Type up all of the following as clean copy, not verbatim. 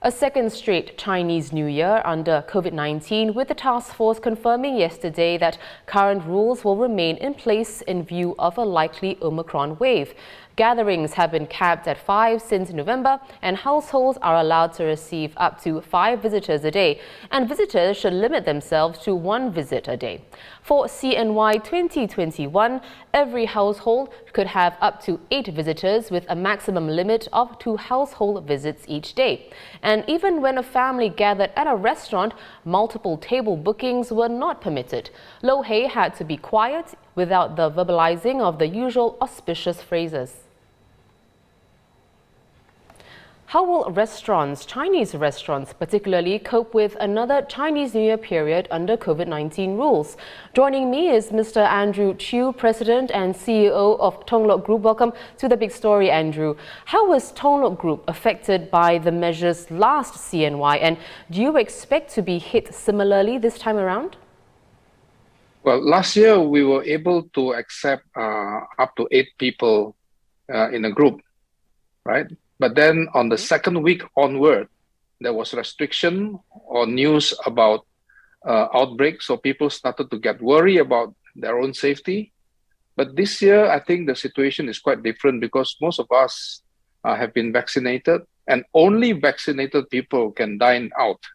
A second straight Chinese New Year under COVID-19, with the task force confirming yesterday that current rules will remain in place in view of a likely Omicron wave. Gatherings have been capped at 5 since November, and households are allowed to receive up to 5 visitors a day, and visitors should limit themselves to 1 visit a day. For CNY 2021, every household could have up to 8 visitors with a maximum limit of 2 household visits each day. And even when a family gathered at a restaurant, multiple table bookings were not permitted. Lo Hei had to be quiet without the verbalizing of the usual auspicious phrases. How will restaurants, Chinese restaurants particularly, cope with another Chinese New Year period under COVID-19 rules? Joining me is Mr. Andrew Tjioe, President and CEO of TungLok Group. Welcome to The Big Story, Andrew. How was TungLok Group affected by the measures last CNY, and do you expect to be hit similarly this time around? Well, last year we were able to accept up to 8 people in a group, right? But then on the second week onward, there was restriction or news about outbreak. So people started to get worried about their own safety. But this year, I think the situation is quite different because most of us have been vaccinated, and only vaccinated people can dine out.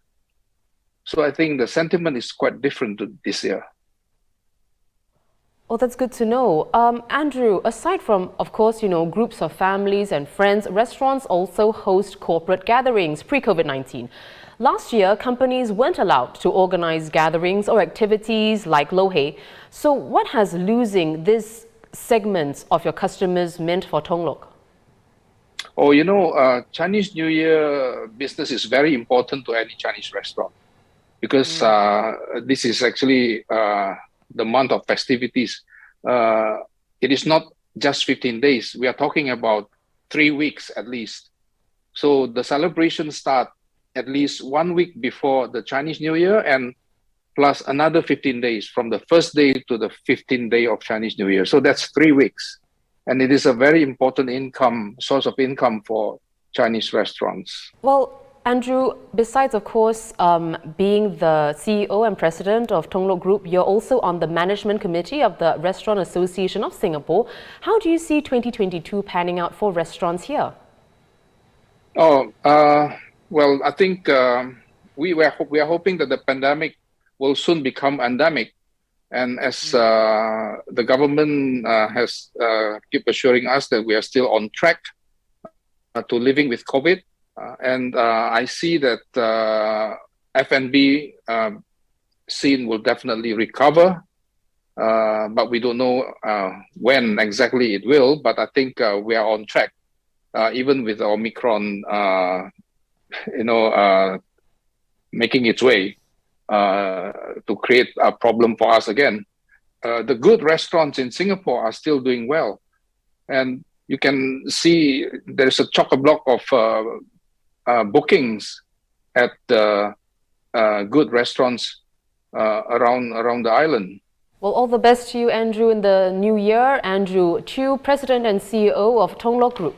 So I think the sentiment is quite different this year. Oh, that's good to know. Andrew, aside from, of course, groups of families and friends, restaurants also host corporate gatherings pre-COVID-19. Last year, companies weren't allowed to organize gatherings or activities like Lo Hei. So what has losing this segment of your customers meant for TungLok? Oh, Chinese New Year business is very important to any Chinese restaurant because this is actually the month of festivities. It is not just 15 days. We are talking about 3 weeks at least. So the celebrations start at least 1 week before the Chinese New Year, and plus another 15 days from the first day to the 15th day of Chinese New Year. So that's 3 weeks. And it is a very important source of income for Chinese restaurants. Well, Andrew, besides, of course, being the CEO and President of TungLok Group, you're also on the Management Committee of the Restaurant Association of Singapore. How do you see 2022 panning out for restaurants here? Well, I think we are hoping that the pandemic will soon become endemic. And as the government has keep assuring us that we are still on track to living with COVID. I see that F&B scene will definitely recover, but we don't know when exactly it will. But I think we are on track, even with Omicron, making its way to create a problem for us again. The good restaurants in Singapore are still doing well, and you can see there's a chock-a-block of bookings at good restaurants around the island. Well, all the best to you, Andrew, in the new year. Andrew Tjioe, President and CEO of TungLok Group.